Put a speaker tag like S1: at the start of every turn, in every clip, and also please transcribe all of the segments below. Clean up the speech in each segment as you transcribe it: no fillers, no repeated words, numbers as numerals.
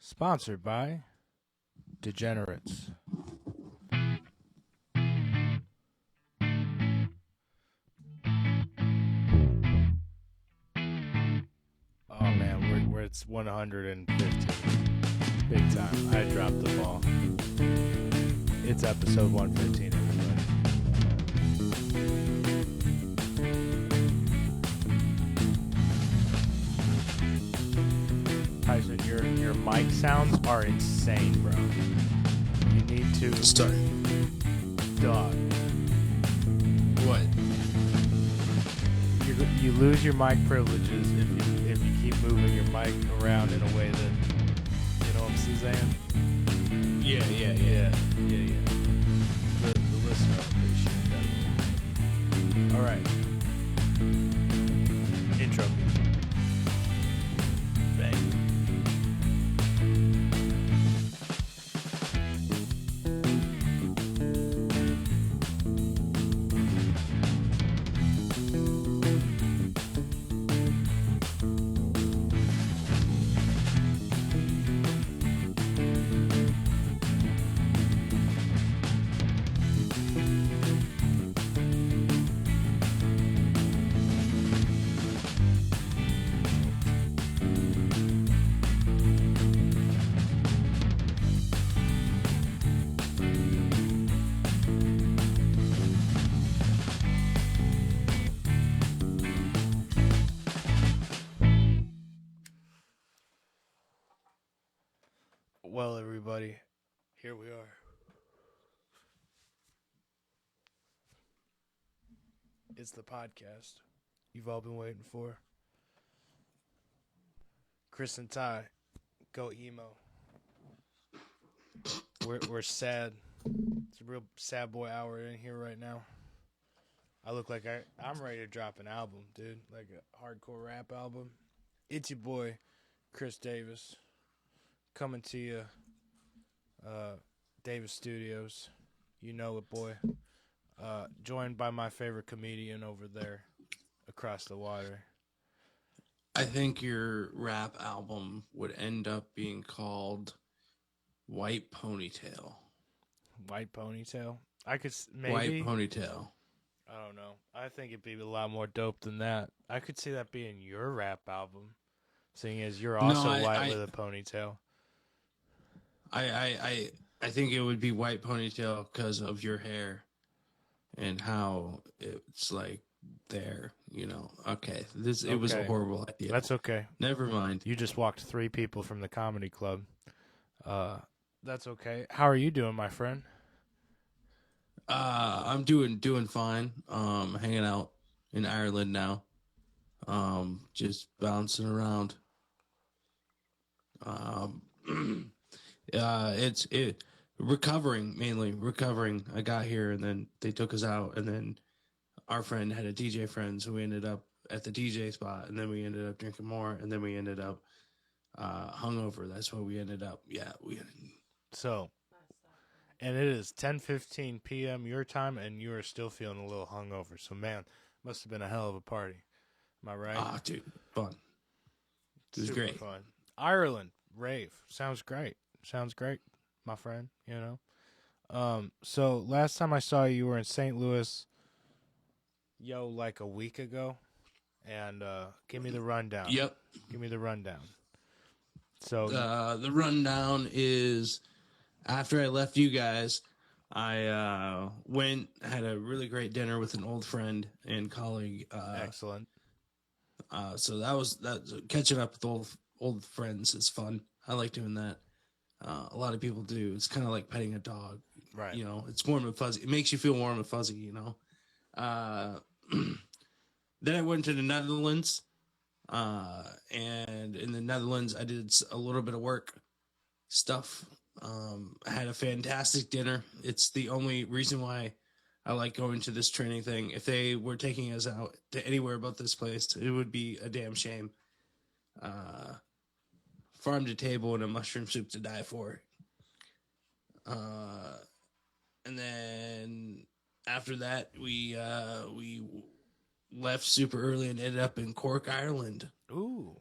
S1: Sponsored by Degenerates. Oh man, we're it's 115. Big time. I dropped the ball. It's episode 115, everybody. Tyson, your mic sounds are insane, bro. You need to
S2: Start.
S1: dog.
S2: What?
S1: You lose your mic privileges if you keep moving your mic around in a way that, you know what I'm saying?
S2: Yeah.
S1: Yeah. The listener will appreciate that. All right. Intro music. Bang. Well, everybody, here we are. It's the podcast you've all been waiting for. Chris and Ty, go emo. We're sad. It's a real sad boy hour in here right now. I look like I'm ready to drop an album, dude. Like a hardcore rap album. It's your boy, Chris Davis, coming to you, Davis Studios. You know it, boy. Joined by my favorite comedian over there, across the water.
S2: I think your rap album would end up being called White Ponytail.
S1: White Ponytail. I could maybe.
S2: White Ponytail.
S1: I don't know. I think it'd be a lot more dope than that. I could see that being your rap album, seeing as you're also white with a ponytail.
S2: I think it would be White Ponytail because of your hair and how it's like there, you know. Okay. It was a horrible idea.
S1: That's okay.
S2: Never mind.
S1: You just walked 3 people from the comedy club. That's okay. How are you doing, my friend?
S2: I'm doing fine. Hanging out in Ireland now. Just bouncing around. It's recovering. I got here and then they took us out, and then our friend had a DJ friend, so we ended up at the DJ spot, and then we ended up drinking more, and then we ended up hungover. That's what we ended up. Yeah,
S1: So, and it is 10:15 p.m. your time, and you are still feeling a little hungover. So, man, must have been a hell of a party. Am I right?
S2: Ah, dude, fun. It was
S1: Super
S2: great.
S1: Fun. Ireland rave sounds great. Sounds great, my friend. You know. So last time I saw you were in St. Louis. Like a week ago, and give me the rundown.
S2: Yep.
S1: Give me the rundown. So
S2: the rundown is after I left you guys, I had a really great dinner with an old friend and colleague.
S1: Excellent.
S2: So that catching up with old friends is fun. I like doing that. A lot of people do. It's kind of like petting a dog,
S1: right?
S2: You know, it's warm and fuzzy. It makes you feel warm and fuzzy, you know. Then I went to the Netherlands, and in the Netherlands I did a little bit of work stuff. I had a fantastic dinner. It's the only reason why I like going to this training thing. If they were taking us out to anywhere but this place, it would be a damn shame. Farm to table and a mushroom soup to die for. And then after that, we left super early and ended up in Cork, Ireland.
S1: Ooh.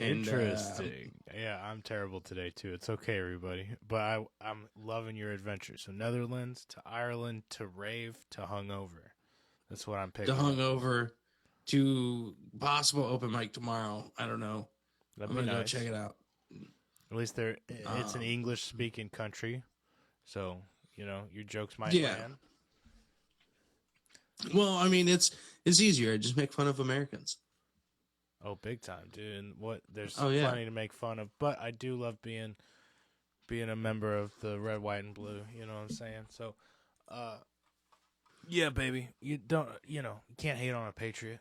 S2: And,
S1: Interesting. Yeah, I'm terrible today too. It's okay, everybody. But I'm loving your adventure. So Netherlands to Ireland to rave to hungover. That's what I'm
S2: to
S1: picking up.
S2: hungover to possible open mic tomorrow. I don't know.
S1: That'd
S2: I'm
S1: be
S2: gonna go
S1: nice.
S2: check it out.
S1: At least it's an English speaking country, so your jokes might
S2: Yeah.
S1: land.
S2: Well, I mean, it's easier. I just make fun of Americans.
S1: Oh, big time, dude! And there's
S2: Oh, yeah.
S1: plenty to make fun of, but I do love being a member of the red, white, and blue. You know what I'm saying? So, yeah, baby, you can't hate on a patriot.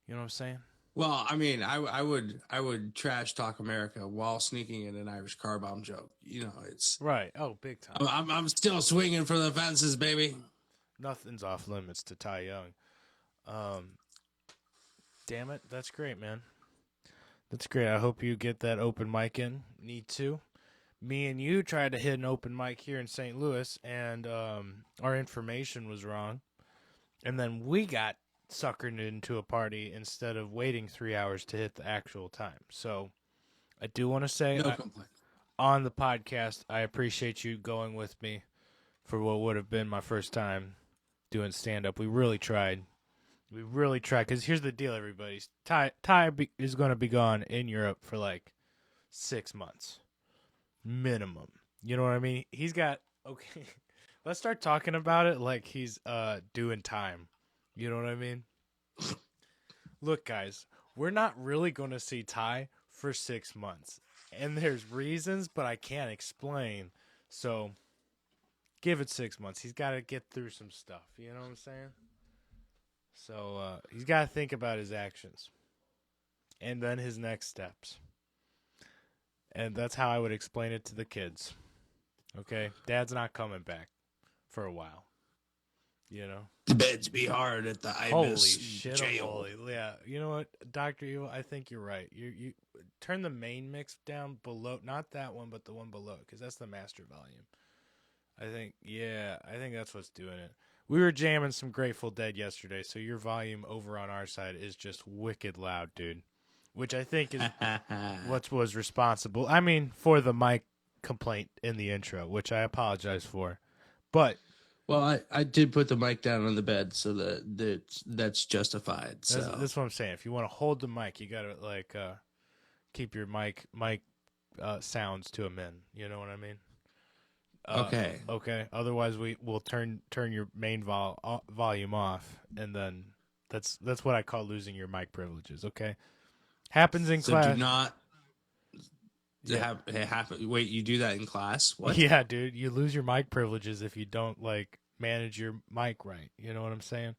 S1: You know what I'm saying?
S2: Well, I mean, I would trash talk America while sneaking in an Irish car bomb joke. It's
S1: Right. Oh, big time.
S2: I'm still swinging for the fences, baby.
S1: Nothing's off limits to Ty Young. Damn it, that's great, man. That's great. I hope you get that open mic in. Need to. Me and you tried to hit an open mic here in St. Louis, and our information was wrong. And then we got suckered into a party instead of waiting 3 hours to hit the actual time. So I do want to say
S2: No complaint.
S1: on the podcast, I appreciate you going with me for what would have been my first time doing stand-up. We really tried. We really tried, because here's the deal, everybody. Ty is going to be gone in Europe for like 6 months. Minimum. You know what I mean? He's got, okay, let's start talking about it like he's doing time. You know what I mean? Look, guys, we're not really going to see Ty for 6 months. And there's reasons, but I can't explain. So give it 6 months. He's got to get through some stuff. You know what I'm saying? So he's got to think about his actions and then his next steps. And that's how I would explain it to the kids. Okay? Dad's not coming back for a while.
S2: The beds be hard at the
S1: Holy
S2: Ibis
S1: shit.
S2: jail.
S1: Holy, yeah. You know what, Dr. Evil? I think you're right. You turn the main mix down below. Not that one, but the one below, because that's the master volume. I think that's what's doing it. We were jamming some Grateful Dead yesterday, so your volume over on our side is just wicked loud, dude. Which I think is what was responsible. I mean, for the mic complaint in the intro, which I apologize for. But
S2: Well, I did put the mic down on the bed, so that's justified. So
S1: that's what I'm saying. If you want to hold the mic, you gotta keep your mic sounds to a min. You know what I mean?
S2: Okay.
S1: Okay. Otherwise, we'll turn your main volume off, and then that's what I call losing your mic privileges. Okay. Happens in
S2: So
S1: class.
S2: do not
S1: Yeah.
S2: Wait, you do that in class? What?
S1: Yeah, dude. You lose your mic privileges if you don't manage your mic right. You know what I'm saying?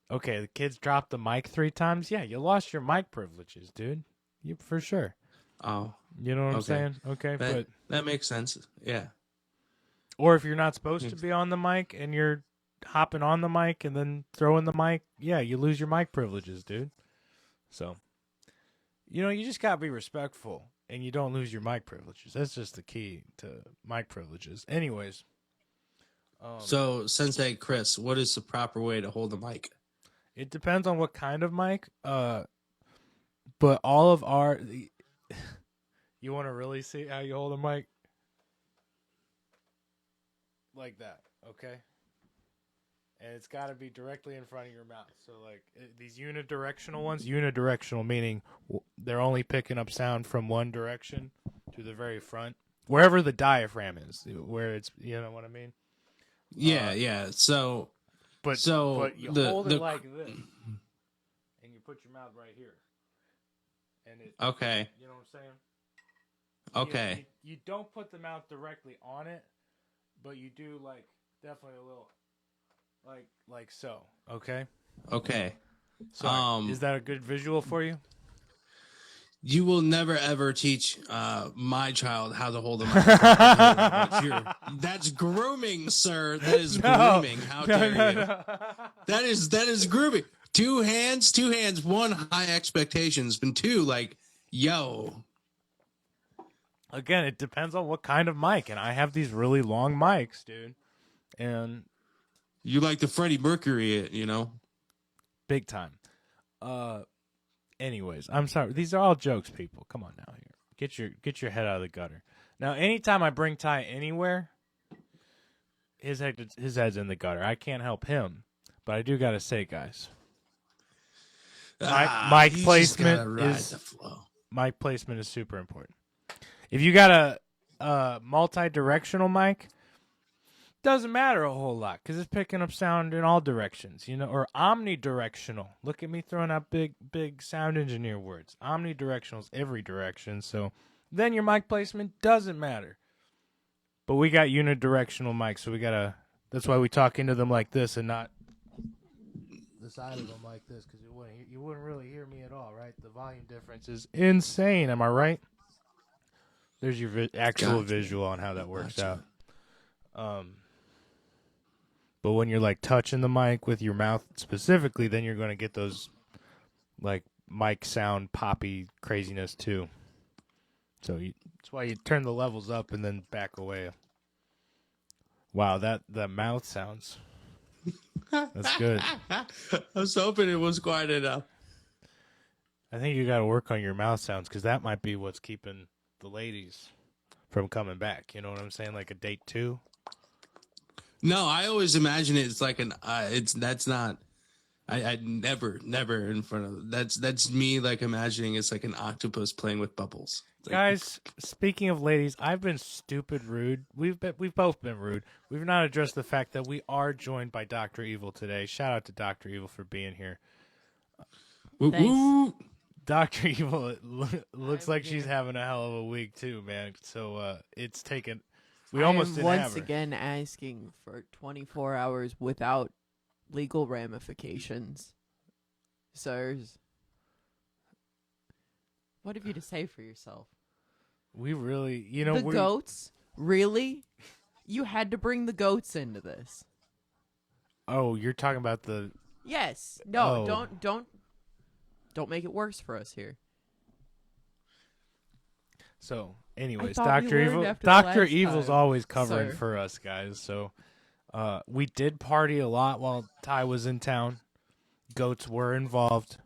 S1: Okay, the kids dropped the mic 3 times. Yeah, you lost your mic privileges, dude. You for sure.
S2: Oh,
S1: You know what I'm
S2: Okay.
S1: saying? Okay, but
S2: that makes sense. Yeah.
S1: or if you're not supposed to be on the mic and you're hopping on the mic and then throwing the mic, yeah, you lose your mic privileges, dude. So, you just gotta be respectful and you don't lose your mic privileges. That's just the key to mic privileges. Anyways.
S2: So, Sensei Chris, what is the proper way to hold the mic?
S1: It depends on what kind of mic. But all of our, you want to really see how you hold a mic? Like that, okay? And it's got to be directly in front of your mouth. So these unidirectional ones, unidirectional meaning they're only picking up sound from one direction to the very front, wherever the diaphragm is, where it's, you know what I mean?
S2: Yeah, yeah. So
S1: But you hold it like this, and you put your mouth right here, and it.
S2: Okay.
S1: You know what I'm saying?
S2: Okay.
S1: You don't put the mouth directly on it, but you do definitely a little, like so. Okay.
S2: Okay.
S1: So is that a good visual for you?
S2: You will never ever teach my child how to hold a microphone. That's grooming, sir. That is grooming. How dare you? That is grooming. Two hands, one, high expectations, and two, yo.
S1: Again, it depends on what kind of mic, and I have these really long mics, dude, and
S2: You like the Freddie Mercury,
S1: big time. Anyways, I'm sorry. These are all jokes, people. Come on now here. Get your head out of the gutter. Now, anytime I bring Ty anywhere, his head's in the gutter. I can't help him, but I do gotta say, guys, mic placement is super important. If you got a multi-directional mic, doesn't matter a whole lot because it's picking up sound in all directions, or omnidirectional. Look at me throwing out big sound engineer words. Omnidirectional is every direction, so then your mic placement doesn't matter. But we got unidirectional mics, so that's why we talk into them like this and not the side of them like this, because you wouldn't really hear me at all, right? The volume difference is insane, am I right? There's your actual visual on how that works out. But when you're like touching the mic with your mouth specifically, then you're going to get those like mic sound poppy craziness too. So that's why you turn the levels up and then back away. Wow, that mouth sounds. That's good.
S2: I was hoping it was quiet enough.
S1: I think you got to work on your mouth sounds because that might be what's keeping the ladies from coming back. You know what I'm saying? Like a date 2.
S2: No, I always imagine it's like that's not. I never in front of that's me like imagining it's like an octopus playing with bubbles. Like,
S1: guys, speaking of ladies, I've been stupid rude. We've both been rude. We've not addressed the fact that we are joined by Dr. Evil today. Shout out to Dr. Evil for being here.
S3: Thanks.
S1: Dr. Evil looks like she's having a hell of a week too, man. So it's taken. We almost didn't have her.
S3: Once again asking for 24 hours without legal ramifications. Sirs, what have you to say for yourself?
S1: We really,
S3: the goats? Really? You had to bring the goats into this.
S1: Oh, you're talking about the...
S3: Yes. No, don't make it worse for us here.
S1: So, anyways,
S3: Dr.
S1: Evil's
S3: time,
S1: always covering
S3: sir.
S1: for us, guys. So, we did party a lot while Ty was in town. Goats were involved.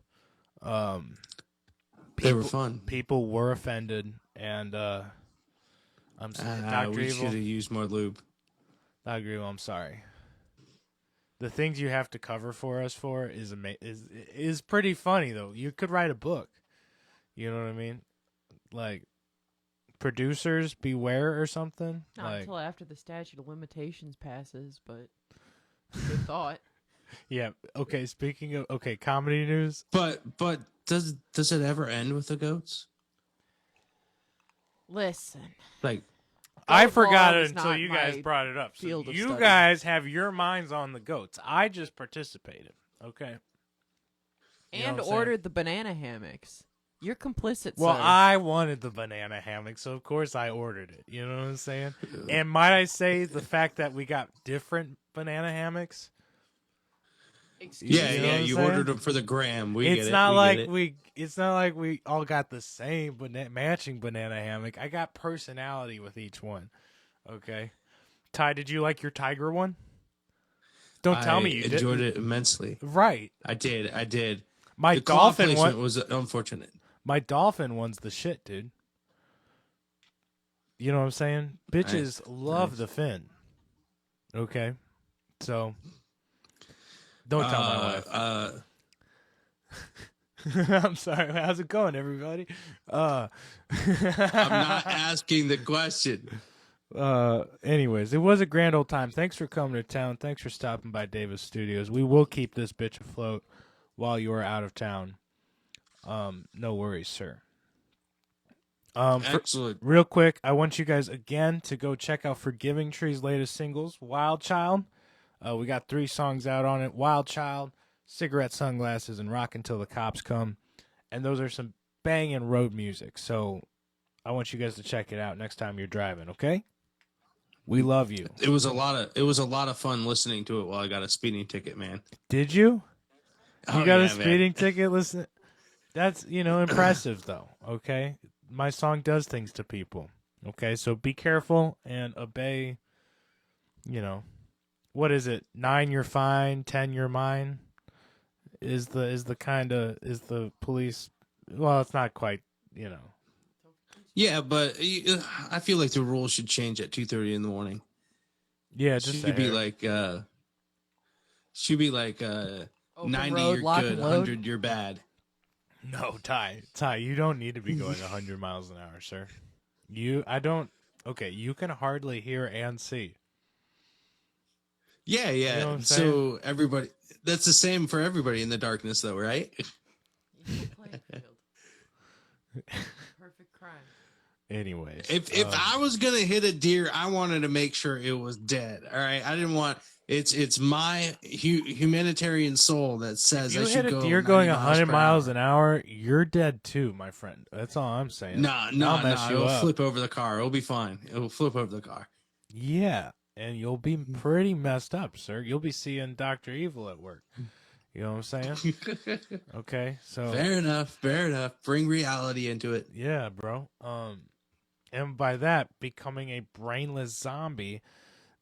S2: they were fun.
S1: People were offended, and I'm sorry, Dr.
S2: We
S1: Evil.
S2: should have used more lube.
S1: Dr. Evil, I'm sorry. The things you have to cover for us is pretty funny though. You could write a book. You know what I mean? Like, producers beware or something.
S3: Not
S1: like,
S3: until after the statute of limitations passes, but good thought.
S1: yeah. Okay. Speaking of comedy news.
S2: But does it ever end with the goats?
S3: Listen.
S2: Like,
S1: I
S3: Goat
S1: forgot
S3: law
S1: it
S3: is
S1: until
S3: not
S1: you guys
S3: my
S1: brought it up. So
S3: field of
S1: you
S3: study.
S1: guys have your minds on the goats. I just participated. Okay. You know
S3: And
S1: what I'm saying?
S3: ordered the banana hammocks. You're complicit,
S1: Well,
S3: sir.
S1: I wanted the banana hammock, so of course I ordered it. You know what I'm saying? And might I say the fact that we got different banana hammocks?
S3: Excuse
S1: You
S2: yeah,
S1: know
S3: me.
S1: what
S2: yeah,
S1: I'm
S2: you
S1: saying?
S2: ordered them for the gram. We
S1: It's
S2: get it.
S1: not
S2: we
S1: like
S2: get it.
S1: it's not like we all got the same matching banana hammock. I got personality with each one. Okay. Ty, did you like your tiger one? Don't tell me you
S2: enjoyed
S1: didn't.
S2: it immensely.
S1: Right.
S2: I did.
S1: My
S2: The claw
S1: dolphin
S2: placement
S1: one
S2: was unfortunate.
S1: My dolphin one's the shit, dude. You know what I'm saying? Bitches love
S2: Nice.
S1: the fin. Okay. So don't tell my wife. I'm sorry. How's it going, everybody?
S2: I'm not asking the question.
S1: Anyways, it was a grand old time. Thanks for coming to town. Thanks for stopping by Davis Studios. We will keep this bitch afloat while you are out of town. No worries, sir.
S2: Excellent.
S1: Real quick, I want you guys again to go check out Forgiving Tree's latest singles, Wild Child. We got 3 songs out on it. Wild Child, Cigarette Sunglasses, and Rock Until the Cops Come. And those are some banging road music. So I want you guys to check it out next time you're driving, okay? We love you.
S2: It was a lot of fun listening to it while I got a speeding ticket, man.
S1: Did you?
S2: Oh,
S1: You got a
S2: yeah, man.
S1: speeding ticket? Listen, that's, impressive, though, okay? My song does things to people, okay? So be careful and obey, what is it? 9 you're fine, 10 you're mine is the police Well, it's not quite, you know.
S2: Yeah, but I feel like the rules should change at 2:30 in the morning.
S1: Yeah, just
S2: Should be like should be like
S3: Open
S2: 90
S3: road,
S2: you're
S3: lock
S2: good,
S3: and load.
S2: 100 you're bad.
S1: No, Ty, you don't need to be going 100 miles an hour, sir. Okay, you can hardly hear and see.
S2: Yeah,
S1: You know what I'm
S2: so everybody, that's the same for everybody in the darkness, though, right?
S3: Equal playing field. Perfect crime.
S1: Anyways,
S2: If I was gonna hit a deer, I wanted to make sure it was dead. All right, I didn't want it's my humanitarian soul that says
S1: if you
S2: I should
S1: hit a
S2: go
S1: deer
S2: 90
S1: going
S2: miles
S1: 100
S2: per
S1: miles
S2: hour.
S1: an hour, you're dead too, my friend. That's all I'm saying.
S2: Nah,
S1: I'll mess you
S2: it'll
S1: up.
S2: flip over the car. It'll be fine. It'll flip over the car.
S1: Yeah, and you'll be pretty messed up, sir. You'll be seeing Dr. Evil at work. You know what I'm saying? Okay, so
S2: Fair enough. Bring reality into it.
S1: yeah, bro. And by that, becoming a brainless zombie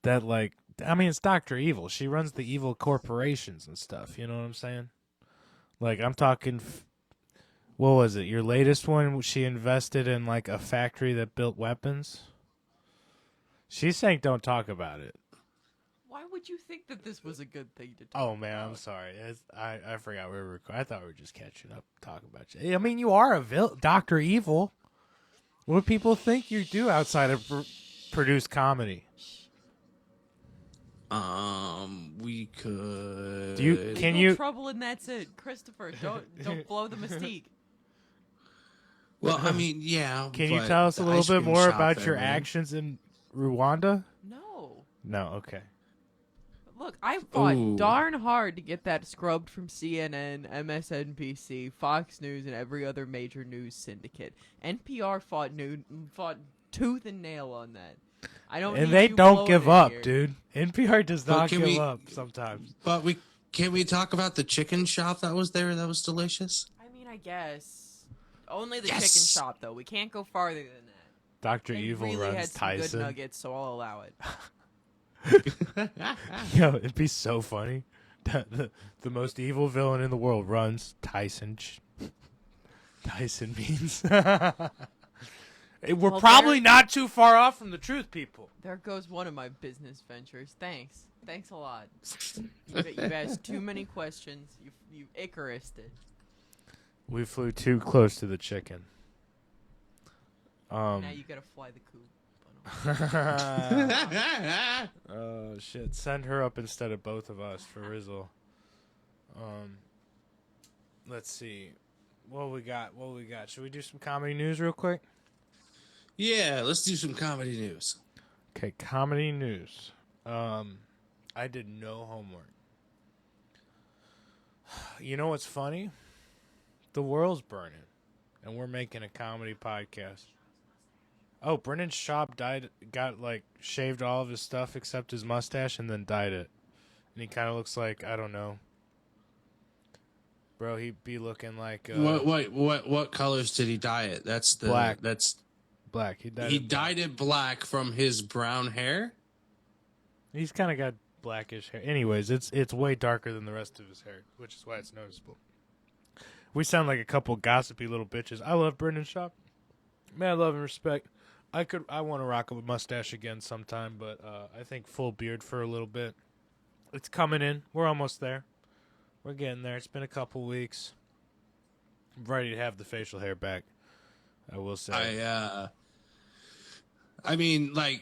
S1: that, like, I mean, it's Dr. Evil. She runs the evil corporations and stuff. You know what I'm saying? Like, I'm talking, what was it? Your latest one, she invested in, like, a factory that built weapons? She's saying don't talk about it.
S3: Why would you think that this was a good thing to talk
S1: Oh, man,
S3: about?
S1: I'm sorry. I forgot we were recording. I thought we were just catching up, talking about you. I mean, you are a Dr. Evil. What do people think you do outside of produce comedy?
S2: We could.
S1: Do you-
S3: Legal
S1: Can you-
S3: trouble and that's it, Christopher. Don't blow the mystique.
S2: Well, I mean, yeah.
S1: Can you
S2: but
S1: tell us a
S2: the
S1: little
S2: ice
S1: bit
S2: cream
S1: more
S2: shop
S1: about your
S2: everything.
S1: actions in Rwanda?
S3: No.
S1: No, okay.
S3: Look, I fought
S2: Ooh.
S3: darn hard to get that scrubbed from CNN, MSNBC, Fox News, and every other major news syndicate. NPR fought tooth and nail on that. I don't.
S1: And
S3: need
S1: they
S3: you
S1: don't
S3: blowing
S1: give
S3: it
S1: up,
S3: here.
S1: dude. NPR does
S2: But
S1: not
S2: can
S1: give
S2: we-
S1: up sometimes.
S2: But can we talk about the chicken shop that was there? That was delicious.
S3: I mean, I guess only the
S2: Yes!
S3: chicken shop though. We can't go farther than that.
S1: Dr.
S3: They
S1: Evil
S3: really had
S1: runs
S3: some good
S1: Tyson.
S3: nuggets, so I'll allow it.
S1: Yo, it'd be so funny. The most evil villain in the world runs Tyson. Tyson means. We're
S3: Well,
S1: probably
S3: there-
S1: not too far off from the truth, people.
S3: There goes one of my business ventures. Thanks a lot. You've asked too many questions. You've Icarused it.
S1: We flew too close to the chicken.
S3: Now you gotta fly the coop.
S1: Oh shit! Send her up instead of both of us for Rizzle. Let's see, what we got. Should we do some comedy news real quick?
S2: Yeah, let's do some comedy news.
S1: Okay, comedy news. I did no homework. You know what's funny? The world's burning, and we're making a comedy podcast. Oh, Brendan Schaub got like shaved all of his stuff except his mustache and then dyed it. And he kind of looks like, I don't know. Bro, he'd be looking like
S2: What colors did he dye it? That's the
S1: Black.
S2: That's
S1: black. He dyed
S2: he
S1: it black.
S2: dyed it black from his brown hair.
S1: He's kind of got blackish hair. Anyways, it's way darker than the rest of his hair, which is why it's noticeable. We sound like a couple gossipy little bitches. I love Brendan Schaub. Man, I love and respect. I want to rock a mustache again sometime, but I think full beard for a little bit. It's coming in. We're almost there. We're getting there. It's been a couple weeks. I'm ready to have the facial hair back. I will say.
S2: I mean, like,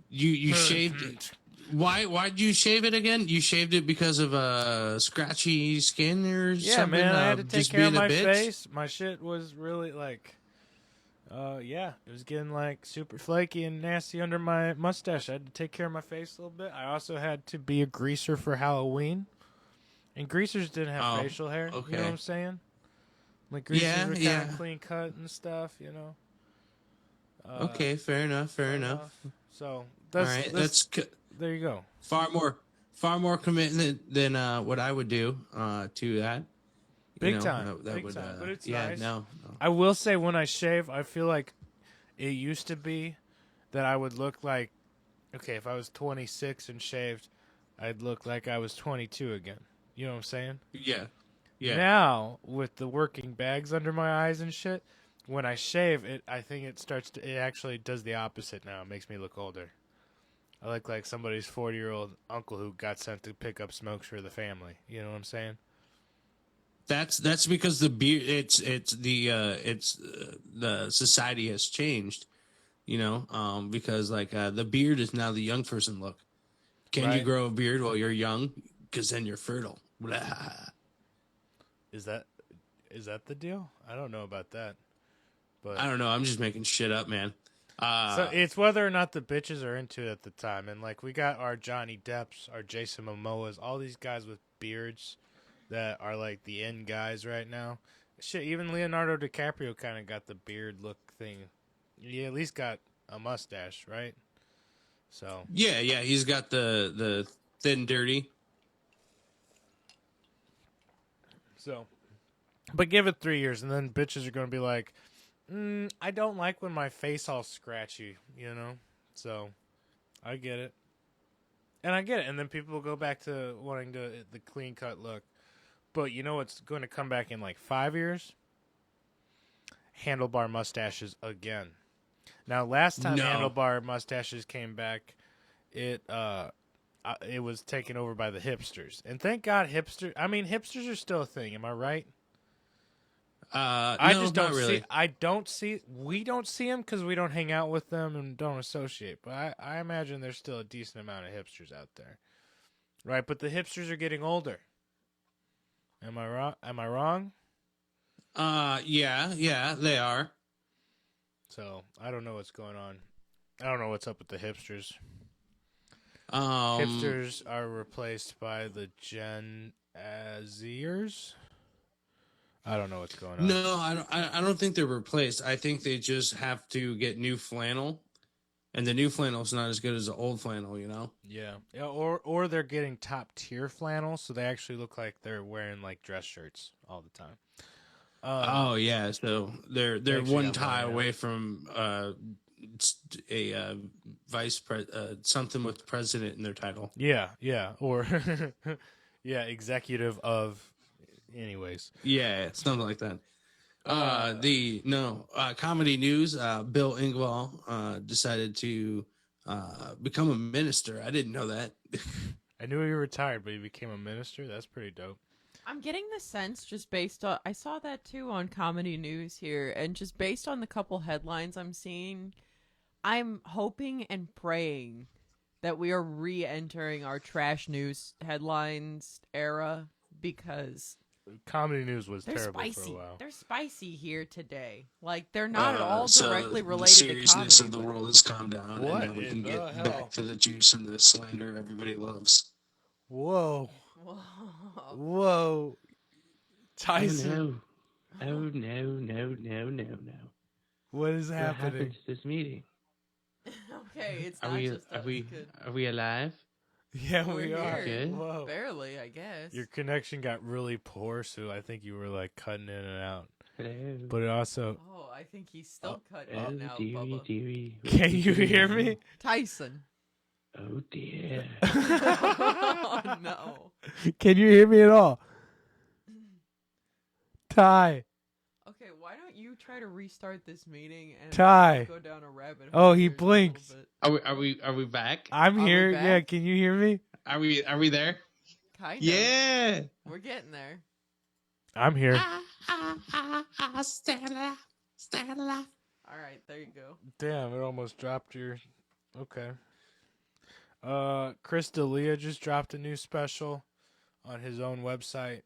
S2: you shaved it. Why'd you shave it again? You shaved it because of scratchy skin or
S1: Yeah,
S2: something?
S1: man, I had to take
S2: just
S1: care of
S2: being a
S1: my
S2: bitch?
S1: face. My shit was really like, yeah, it was getting like super flaky and nasty under my mustache. I had to take care of my face a little bit. I also had to be a greaser for Halloween, and greasers didn't have
S2: Oh,
S1: facial hair. You know
S2: okay.
S1: what I'm saying? Like greasers
S2: Yeah,
S1: were kind
S2: yeah.
S1: of clean cut and stuff, you know.
S2: Okay, fair enough.
S1: So
S2: All right, that's
S1: there you go.
S2: far more commitment than what I would do to that.
S1: Big time, big time. But it's
S2: yeah,
S1: nice.
S2: no.
S1: I will say when I shave, I feel like it used to be that I would look like, okay, if I was 26 and shaved, I'd look like I was 22 again. You know what I'm saying?
S2: Yeah. Yeah.
S1: Now, with the working bags under my eyes and shit, when I shave it, I think it actually does the opposite now. It makes me look older. I look like somebody's 40-year-old uncle who got sent to pick up smokes for the family. You know what I'm saying?
S2: That's because the beard the society has changed, because the beard is now the young person look. Can you
S1: Right.
S2: grow a beard while you're young? Because then you're fertile. Blah.
S1: Is that the deal? I don't know about that. But
S2: I don't know. I'm just making shit up, man.
S1: so it's whether or not the bitches are into it at the time. And like we got our Johnny Depps, our Jason Momoas, all these guys with beards that are like the end guys right now. Shit, even Leonardo DiCaprio kind of got the beard look thing. He at least got a mustache, right? So
S2: Yeah, he's got the thin dirty.
S1: But give it 3 years, and then bitches are gonna be like, I don't like when my face all scratchy, So I get it, and then people will go back to wanting the clean cut look. But you know what's going to come back in like 5 years? Handlebar mustaches again. Now, last time
S2: No.
S1: handlebar mustaches came back, it was taken over by the hipsters, and thank God hipsters are still a thing. Am I right? I
S2: No,
S1: just don't
S2: not really.
S1: we don't see them because we don't hang out with them and don't associate. But I imagine there's still a decent amount of hipsters out there, right? But the hipsters are getting older. Am I wrong?
S2: Yeah, they are.
S1: So I don't know what's going on. I don't know what's up with the hipsters.
S2: Um,
S1: Hipsters are replaced by the Gen Zers. I don't know what's going on.
S2: No, I don't think they're replaced. I think they just have to get new flannel, and the new flannel is not as good as the old flannel.
S1: Yeah, or they're getting top tier flannel, so they actually look like they're wearing like dress shirts all the time.
S2: Oh yeah, so they're
S1: actually
S2: one
S1: got
S2: tie
S1: money now.
S2: away from a vice pres something with president in their title.
S1: Yeah, or yeah, executive of. Anyways,
S2: Yeah, something like that. Comedy news. Bill Engvall decided to become a minister. I didn't know that.
S1: I knew he retired, but he became a minister. That's pretty dope.
S3: I'm getting the sense just based on I saw that too on comedy news here, and just based on the couple headlines I'm seeing, I'm hoping and praying that we are re-entering our trash news headlines era, because
S1: Comedy news was
S3: they're
S1: terrible
S3: spicy.
S1: for a while.
S3: They're spicy here today. Like, they're not at all
S2: So
S3: directly
S2: the
S3: related to
S2: seriousness
S3: comedy.
S2: of the world has calmed down,
S1: What
S2: and now we
S1: in
S2: can
S1: the
S2: get
S1: hell?
S2: back to the juice and the slander everybody loves.
S1: Whoa,
S3: Whoa.
S1: whoa, Tyson,
S2: Oh no!
S1: what is
S2: What
S1: happening?
S2: happened to this meeting?
S3: Okay, it's not just us. Good.
S2: Are we alive?
S1: Yeah,
S3: We're
S1: we are.
S3: here.
S2: Good.
S1: Whoa.
S3: Barely, I guess.
S1: Your connection got really poor, so I think you were like cutting in and out.
S2: Hello.
S1: But it also,
S3: Oh, I think he's still cutting
S2: Oh
S3: it out,
S2: dearie,
S3: Bubba.
S2: dearie.
S1: can you hear me?
S3: Tyson.
S2: Oh dear.
S3: Oh, no.
S1: Can you hear me at all? Ty.
S3: Okay, why don't you try to restart this meeting and
S1: Ty.
S3: go down a rabbit
S1: Oh,
S3: hole
S1: he
S3: here in a little
S1: blinks.
S3: bit?
S2: Are we back?
S1: I'm
S3: Are we
S1: here.
S3: back?
S1: Yeah, can you hear me?
S2: Are we there?
S3: Kind of.
S2: Yeah.
S3: We're getting there.
S1: I'm here.
S2: Stand alive.
S3: All right, there you go.
S1: Damn, it almost dropped your. Okay. Chris D'Elia just dropped a new special on his own website,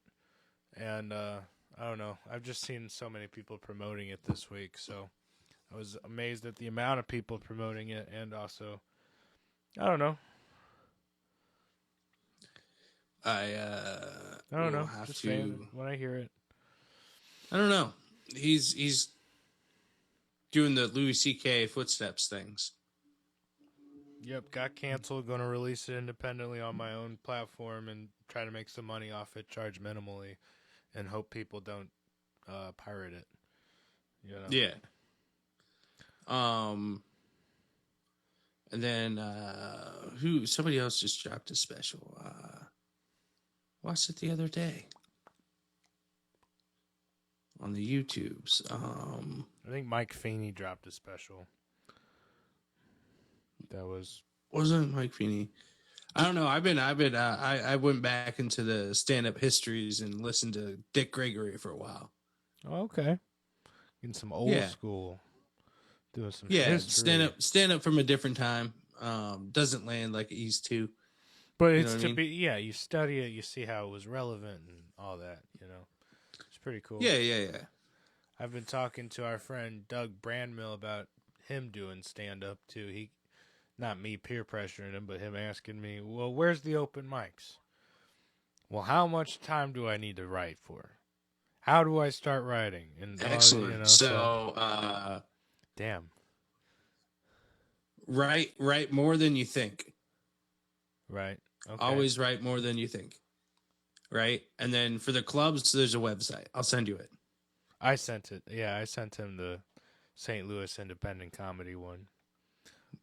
S1: and I don't know. I've just seen so many people promoting it this week, so I was amazed at the amount of people promoting it, and also, I don't know.
S2: I
S1: don't
S2: will
S1: know.
S2: have
S1: Just
S2: to.
S1: saying when I hear it.
S2: I don't know. He's doing the Louis C.K. footsteps things.
S1: Yep, got canceled. Going to release it independently on my own platform and try to make some money off it, charge minimally, and hope people don't pirate it.
S2: Yeah. And then somebody else just dropped a special. Watched it the other day. on the YouTubes.
S1: I think Mike Feeney dropped a special. That
S2: Wasn't Mike Feeney? I don't know. I went back into the stand-up histories and listened to Dick Gregory for a while.
S1: okay. Getting some old school. Doing some history.
S2: stand up from a different time. Doesn't land like it used to.
S1: But
S2: You
S1: it's
S2: know what
S1: to
S2: I mean?
S1: be, you study it, you see how it was relevant and all that, It's pretty cool.
S2: Yeah.
S1: I've been talking to our friend Doug Brandmill about him doing stand-up, too. Not me peer pressuring him, but him asking me, well, where's the open mics? Well, how much time do I need to write for? How do I start writing? And
S2: Excellent. So,
S1: damn.
S2: write more than you think.
S1: Right. Okay.
S2: Always write more than you think. Right? And then for the clubs, there's a website. I'll send you it.
S1: I sent it. Yeah, I sent him the St. Louis Independent Comedy one.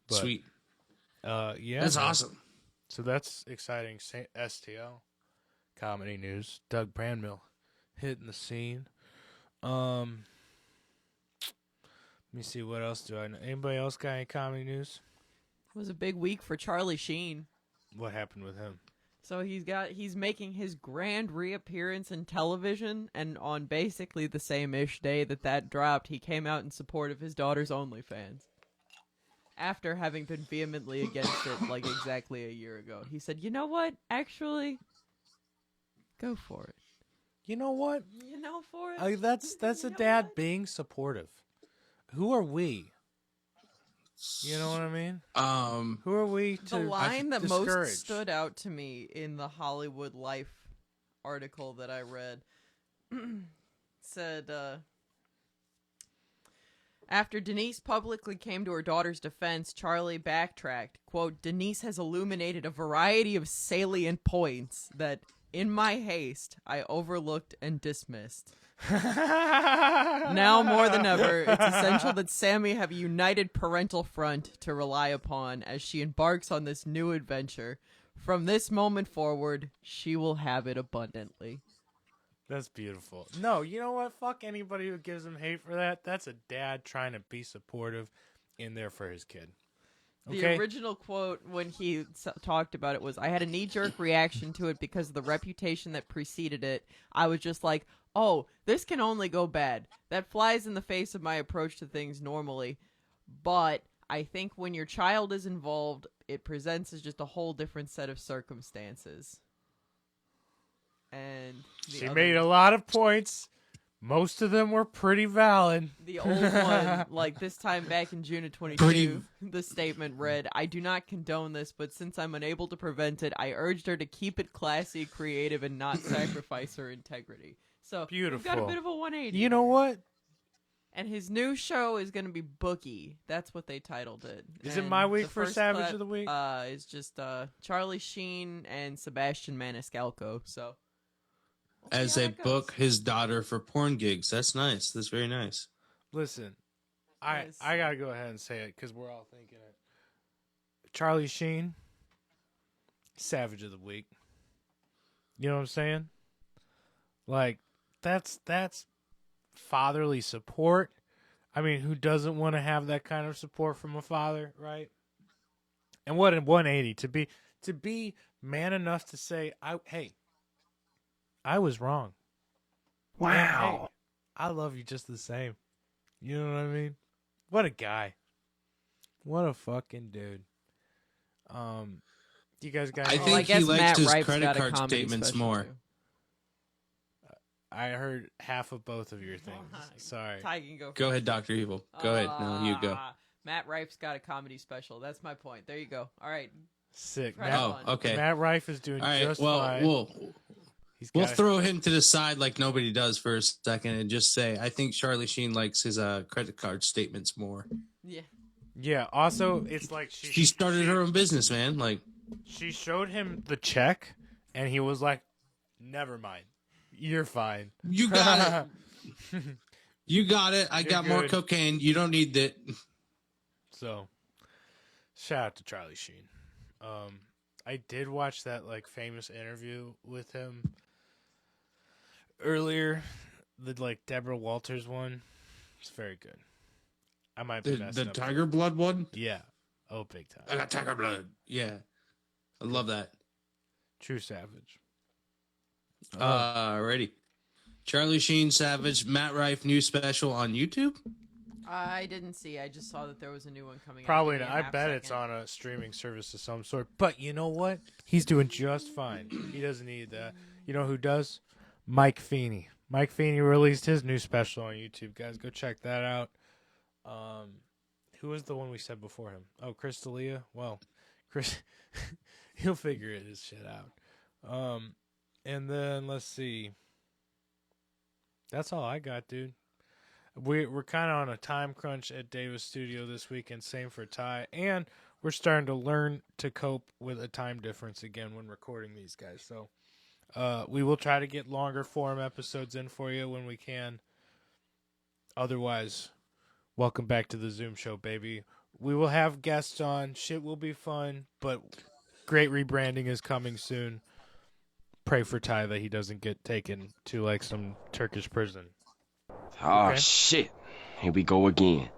S1: But,
S2: Sweet.
S1: Yeah.
S2: That's awesome.
S1: So that's exciting. STL comedy news. Doug Brandmill hitting the scene. Let me see, what else do I know? Anybody else got any comedy news?
S3: It was a big week for Charlie Sheen.
S1: What happened with him?
S3: So he's making his grand reappearance in television, and on basically the same-ish day that dropped, he came out in support of his daughter's OnlyFans. After having been vehemently against it like exactly a year ago. He said, you know what? Actually, go for it.
S1: You know what?
S3: For it.
S1: That's a dad being supportive. Who are we? You know what I mean? Who are we to
S3: The line that
S1: discourage?
S3: most stood out to me in the Hollywood Life article that I read said, after Denise publicly came to her daughter's defense, Charlie backtracked. Quote, Denise has illuminated a variety of salient points that, in my haste, I overlooked and dismissed. Now more than ever, it's essential that Sammy have a united parental front to rely upon as she embarks on this new adventure. From this moment forward, she will have it abundantly.
S1: That's beautiful. No, you know what? Fuck anybody who gives him hate for that. That's a dad trying to be supportive in there for his kid.
S3: The
S1: Okay?
S3: original quote when he talked about it was, I had a knee-jerk reaction to it because of the reputation that preceded it. I was just like, oh, this can only go bad. That flies in the face of my approach to things normally. But I think when your child is involved, it presents as just a whole different set of circumstances. And
S1: She made a lot of points. Most of them were pretty valid.
S3: The old one, like this time back in June of 22, the statement read, I do not condone this, but since I'm unable to prevent it, I urged her to keep it classy, creative, and not sacrifice her integrity. So,
S1: Beautiful.
S3: We've got a bit of a 180.
S1: You know what?
S3: And his new show is going to be Bookie. That's what they titled it.
S1: Is it
S3: And
S1: my week
S3: the
S1: for
S3: first
S1: Savage
S3: clip,
S1: of the Week?
S3: It's just Charlie Sheen and Sebastian Maniscalco. So, we'll see
S2: As
S3: how
S2: they
S3: that goes.
S2: book his daughter for porn gigs. That's nice. That's very nice.
S1: Listen,
S3: Yes.
S1: I gotta go ahead and say it because we're all thinking it. Charlie Sheen, Savage of the Week. You know what I'm saying? Like, that's fatherly support. I mean, who doesn't want to have that kind of support from a father, right? And what a 180 to be man enough to say, hey, I was wrong.
S4: Wow.
S1: And, hey, I love you just the same. You know what I mean? What a guy. What a fucking dude. You guys got
S2: I
S1: any-
S3: Well,
S2: think he
S3: guess
S2: likes
S3: Matt
S2: his
S3: Ripe's
S2: credit
S3: got a
S2: card
S3: comedy
S2: statements
S3: special,
S2: more.
S3: too.
S1: I heard half of both of your things. Sorry.
S3: Ty can go.
S2: Go ahead, Dr. Evil. Go ahead. No, you go.
S3: Matt Ripe's got a comedy special. That's my point. There you go. All right.
S1: Sick.
S3: Right
S1: Matt,
S3: on.
S2: Oh, okay.
S1: Matt Rife is doing
S2: All right.
S1: just
S2: Well,
S1: fine. He's
S2: we'll
S1: got-
S2: throw him to the side like nobody does for a second and just say I think Charlie Sheen likes his credit card statements more.
S3: Yeah.
S1: Yeah. Also, it's like
S2: She started her own business, man. Like,
S1: She showed him the check, and he was like, "Never mind, you're fine."
S2: you got it. You got it. I
S1: You're
S2: got more
S1: good.
S2: cocaine. You don't need that.
S1: So, shout out to Charlie Sheen. I did watch that like famous interview with him earlier the like Deborah Walters one. It's very good. I might be
S2: The
S1: messing up.
S2: Tiger Blood one?
S1: Yeah. Oh, big time.
S2: I got Tiger Blood. Yeah. I love that.
S1: True Savage.
S2: Alrighty. Charlie Sheen Savage, Matt Rife new special on YouTube.
S3: I didn't see. I just saw that there was a new one coming
S1: Probably
S3: out.
S1: not.
S3: Give me a
S1: I
S3: half
S1: bet it's
S3: second.
S1: on a streaming service of some sort. But you know what? He's doing just fine. He doesn't need that. You know who does? Mike Feeney. Mike Feeney released his new special on YouTube. Guys, go check that out. Who was the one we said before him? Oh, Chris D'Elia? Well, Chris, he'll figure his shit out. And then let's see. That's all I got, dude. We're kind of on a time crunch at Davis Studio this weekend. Same for Ty, and we're starting to learn to cope with a time difference again when recording these guys. So, we will try to get longer form episodes in for you when we can. Otherwise, welcome back to the Zoom show, baby. We will have guests on. Shit will be fun, but great rebranding is coming soon. Pray for Ty that he doesn't get taken to like some Turkish prison.
S4: Oh,
S1: Okay.
S4: shit. Here we go again.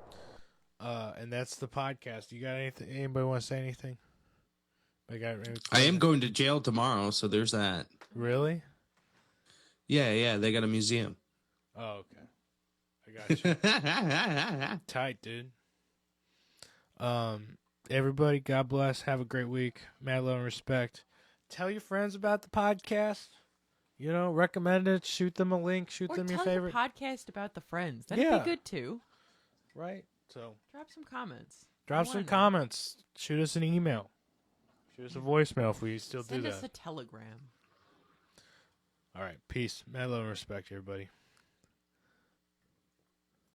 S1: And that's the podcast. You got anything? Anybody want to say anything?
S2: I am going to jail tomorrow, so there's that.
S1: Really?
S2: Yeah, they got a museum.
S1: Oh, okay. I got you. Tight, dude. Everybody, God bless. Have a great week. Mad love and respect. Tell your friends about the podcast. You know, recommend it. Shoot them a link. Shoot
S3: Or
S1: them your
S3: tell
S1: favorite.
S3: podcast about the friends. That'd
S1: Yeah.
S3: be good too.
S1: Right. So
S3: Drop some comments.
S1: drop
S3: I
S1: some
S3: wanna know.
S1: comments. Shoot us an email. Shoot us a voicemail if we still
S3: Send
S1: do
S3: us
S1: that.
S3: a telegram.
S1: All right. Peace. Mad love and respect, everybody.